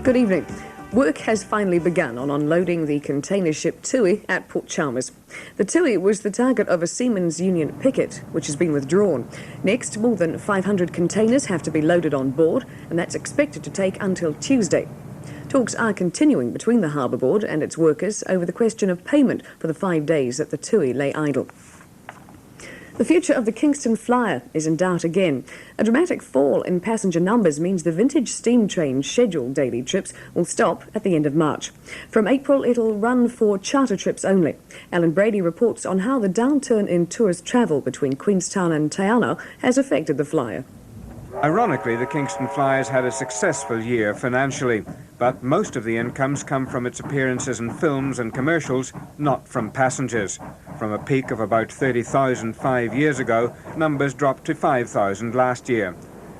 Good evening. Work has finally begun on unloading the container ship Tui at Port Chalmers. The Tui was the target of a Seamen's Union picket, which has been withdrawn. Next, more than 500 containers have to be loaded on board, and that's expected to take until Tuesday. Talks are continuing between the Harbour Board and its workers over the question of payment for the 5 days that the Tui lay idle. The future of the Kingston Flyer is in doubt again. A dramatic fall in passenger numbers means the vintage steam train's scheduled daily trips will stop at the end of March. From April, it'll run for charter trips only. Allan reports on how the downturn in tourist travel between Queenstown and Taonau has affected the Flyer. Ironically, the Kingston Flyers had a successful year financially, but most of the incomes come from its appearances in films and commercials, not from passengers. From a peak of about 30,000 5 years ago, numbers dropped to 5,000 last year.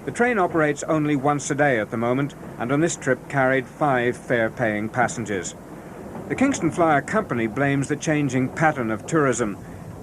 The train operates only once a day at the moment, and on this trip carried 5 fare-paying passengers. The Kingston Flyer Company blames the changing pattern of tourism.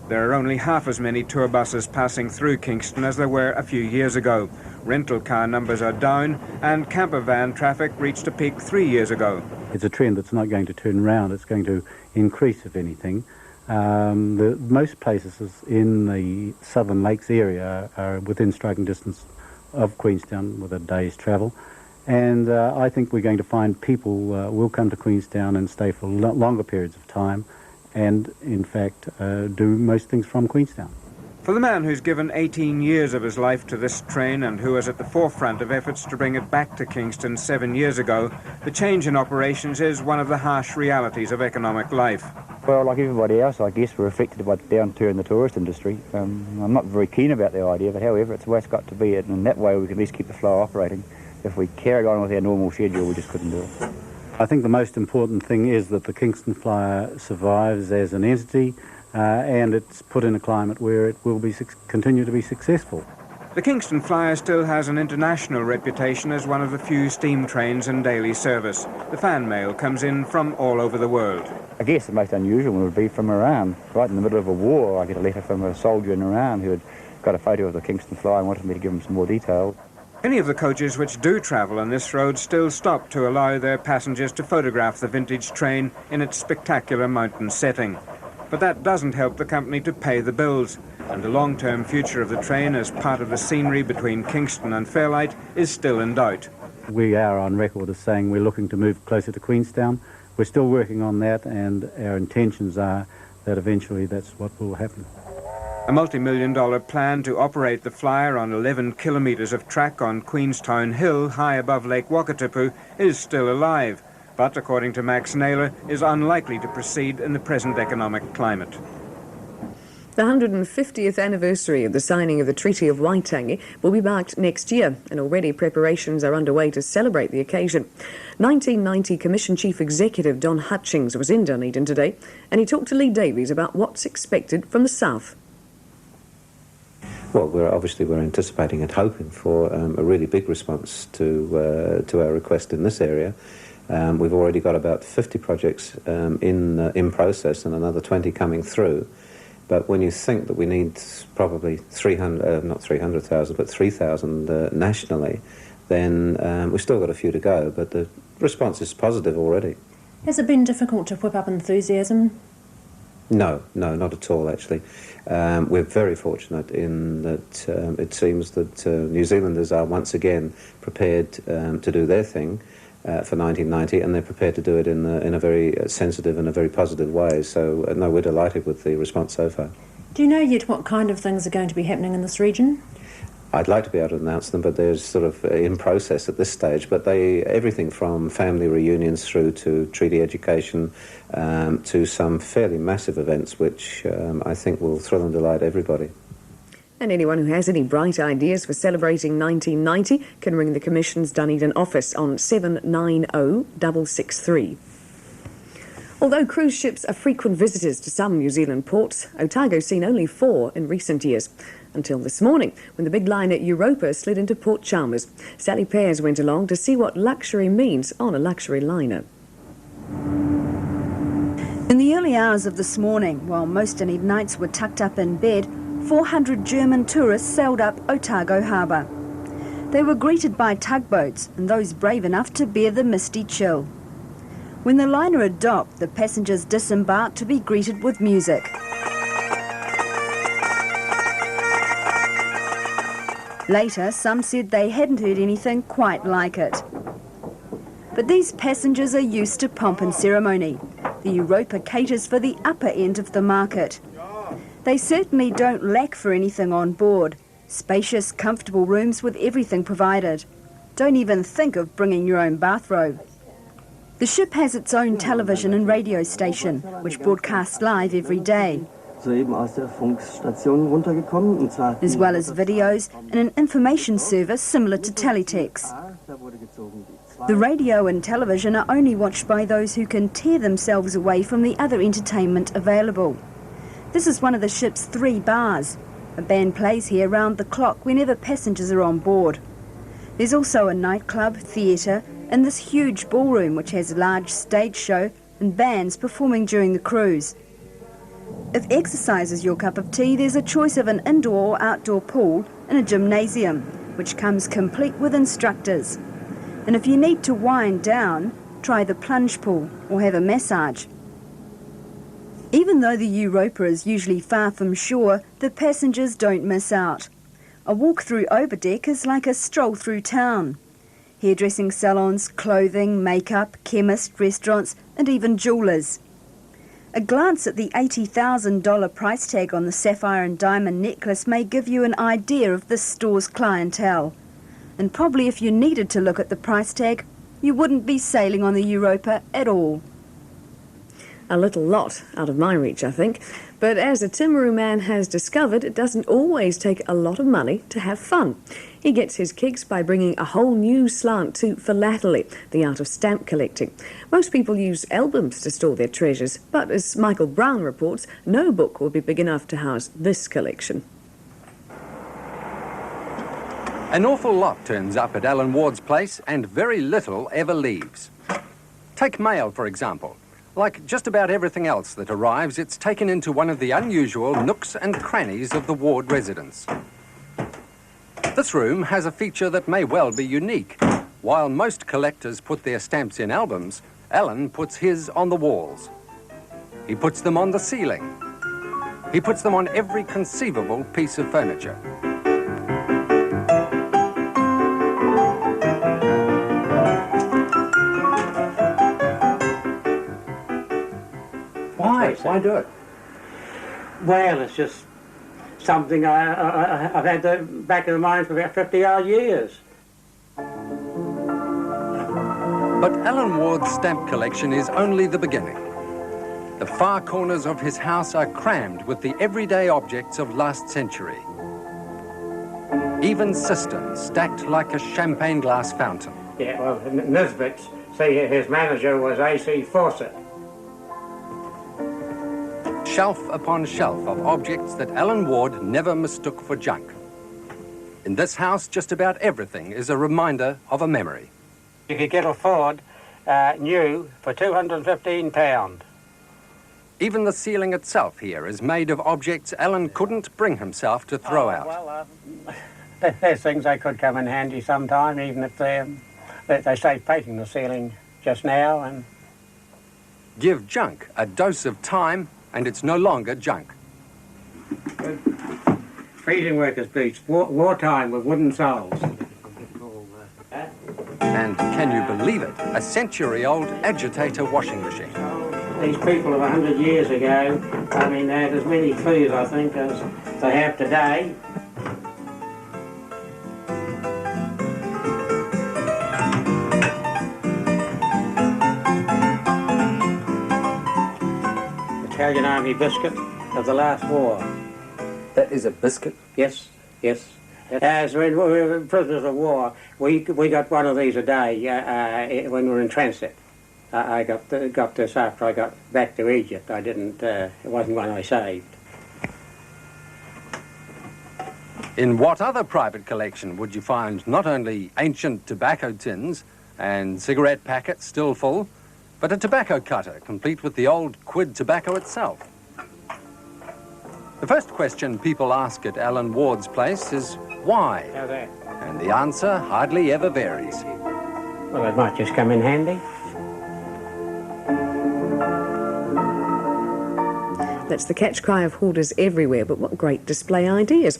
There are only half as many tour buses passing through Kingston as there were a few years ago. Rental car numbers are down, and camper van traffic reached a peak 3 years ago. It's a trend that's not going to turn around, it's going to increase, if anything. Most places in the Southern Lakes area are within striking distance of Queenstown with a day's travel. And I think we're going to find people will come to Queenstown and stay for longer periods of time and, in fact, do most things from Queenstown. For the man who's given 18 years of his life to this train and who was at the forefront of efforts to bring it back to Kingston 7 years ago, the change in operations is one of the harsh realities of economic life. Well, like everybody else, I guess, we're affected by the downturn in the tourist industry. I'm not very keen about the idea, but however, it's the way it's got to be, and in that way we can at least keep the flow operating. If we carried on with our normal schedule, we just couldn't do it. I think the most important thing is that the Kingston Flyer survives as an entity, and it's put in a climate where it will continue to be successful. The Kingston Flyer still has an international reputation as one of the few steam trains in daily service. The fan mail comes in from all over the world. I guess the most unusual one would be from Iran. Right in the middle of a war, I get a letter from a soldier in Iran who had got a photo of the Kingston Flyer and wanted me to give him some more detail. Any of the coaches which do travel on this road still stop to allow their passengers to photograph the vintage train in its spectacular mountain setting. But that doesn't help the company to pay the bills, and the long-term future of the train as part of the scenery between Kingston and Fairlight is still in doubt. We are on record as saying we're looking to move closer to Queenstown. We're still working on that, and our intentions are that eventually that's what will happen. A multi-million-dollar plan to operate the Flyer on 11 kilometres of track on Queenstown Hill, high above Lake Wakatipu, is still alive, but, according to Max Naylor, is unlikely to proceed in the present economic climate. The 150th anniversary of the signing of the Treaty of Waitangi will be marked next year, and already preparations are underway to celebrate the occasion. 1990 Commission Chief Executive Don Hutchings was in Dunedin today, and he talked to Lee Davies about what's expected from the South. Well, we're anticipating and hoping for a really big response to our request in this area. We've already got about 50 projects in process and another 20 coming through. But when you think that we need probably 300,000, but 3,000 nationally, then we've still got a few to go. But the response is positive already. Has it been difficult to whip up enthusiasm? No, not at all, actually. We're very fortunate in that it seems that New Zealanders are once again prepared to do their thing for 1990, and they're prepared to do it in a very sensitive and a very positive way. So, no, we're delighted with the response so far. Do you know yet what kind of things are going to be happening in this region? I'd like to be able to announce them, but they're sort of in process at this stage. But everything from family reunions through to treaty education to some fairly massive events, which I think will thrill and delight everybody. And anyone who has any bright ideas for celebrating 1990 can ring the Commission's Dunedin office on 790-663. Although cruise ships are frequent visitors to some New Zealand ports, Otago's seen only 4 in recent years. Until this morning, when the big liner Europa slid into Port Chalmers. Sally Pears went along to see what luxury means on a luxury liner. In the early hours of this morning, while most Dunedinites were tucked up in bed, 400 German tourists sailed up Otago Harbour. They were greeted by tugboats and those brave enough to bear the misty chill. When the liner had docked, the passengers disembarked to be greeted with music. Later, some said they hadn't heard anything quite like it. But these passengers are used to pomp and ceremony. The Europa caters for the upper end of the market. They certainly don't lack for anything on board. Spacious, comfortable rooms with everything provided. Don't even think of bringing your own bathrobe. The ship has its own television and radio station, which broadcasts live every day, as well as videos and an information service similar to teletext. The radio and television are only watched by those who can tear themselves away from the other entertainment available. This is one of the ship's 3 bars. A band plays here round the clock whenever passengers are on board. There's also a nightclub, theatre, and this huge ballroom which has a large stage show and bands performing during the cruise. If exercise is your cup of tea, there's a choice of an indoor or outdoor pool and a gymnasium, which comes complete with instructors. And if you need to wind down, try the plunge pool or have a massage. Even though the Europa is usually far from shore, the passengers don't miss out. A walk through Overdeck is like a stroll through town. Hairdressing salons, clothing, makeup, chemists, restaurants, and even jewellers. A glance at the $80,000 price tag on the sapphire and diamond necklace may give you an idea of this store's clientele. And probably if you needed to look at the price tag, you wouldn't be sailing on the Europa at all. A little lot out of my reach, I think. But as a Timaru man has discovered, it doesn't always take a lot of money to have fun. He gets his kicks by bringing a whole new slant to philately, the art of stamp collecting. Most people use albums to store their treasures, but as Michael Brown reports, no book will be big enough to house this collection. An awful lot turns up at Allan Ward's place and very little ever leaves. Take mail, for example. Like just about everything else that arrives, it's taken into one of the unusual nooks and crannies of the Ward residence. This room has a feature that may well be unique. While most collectors put their stamps in albums, Allan puts his on the walls. He puts them on the ceiling. He puts them on every conceivable piece of furniture. Why do it? Well, it's just something I've had the back of the mind for about 50-odd years. But Allan Ward's stamp collection is only the beginning. The far corners of his house are crammed with the everyday objects of last century. Even cisterns stacked like a champagne glass fountain. Yeah, well, Nisbet's, see, his manager was A.C. Fawcett. Shelf upon shelf of objects that Allan Ward never mistook for junk. In this house, just about everything is a reminder of a memory. You could get a Ford new for £215. Even the ceiling itself here is made of objects Allan couldn't bring himself to throw out. Well, there's things they could come in handy sometime, even if they say painting the ceiling just now. And give junk a dose of time, and it's no longer junk. Freezing workers' boots, wartime with wooden soles. And can you believe it? A century-old agitator washing machine. These people of 100 years ago, I mean, they had as many clues, I think, as they have today. Italian Army biscuit of the last war. That is a biscuit? Yes, yes. As when we were prisoners of war, we got one of these a day when we were in transit. I got this after I got back to Egypt. I didn't. It wasn't one I saved. In what other private collection would you find not only ancient tobacco tins and cigarette packets still full, but a tobacco cutter complete with the old quid tobacco itself? The first question people ask at Allan Ward's place is why? How's that? And the answer hardly ever varies. Well, it might just come in handy. That's the catch cry of hoarders everywhere, but what great display ideas.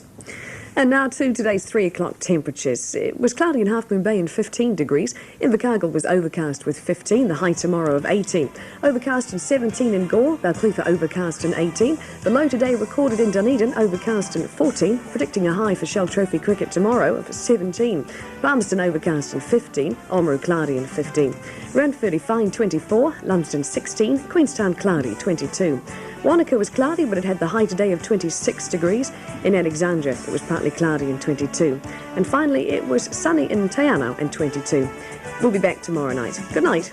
And now to today's 3 o'clock temperatures. It was cloudy in Half Moon Bay and 15 degrees. Invercargill was overcast with 15, the high tomorrow of 18. Overcast and 17 in Gore, Balclutha overcast and 18. The low today recorded in Dunedin, overcast and 14, predicting a high for Shell Trophy cricket tomorrow of 17. Palmerston overcast and 15, Oamaru cloudy and 15. Ranfurly fine 24, Lumsden 16, Queenstown cloudy 22. Wanaka was cloudy, but it had the high today of 26 degrees. In Alexandria, it was partly cloudy and 22. And finally, it was sunny in Te Anau and 22. We'll be back tomorrow night. Good night.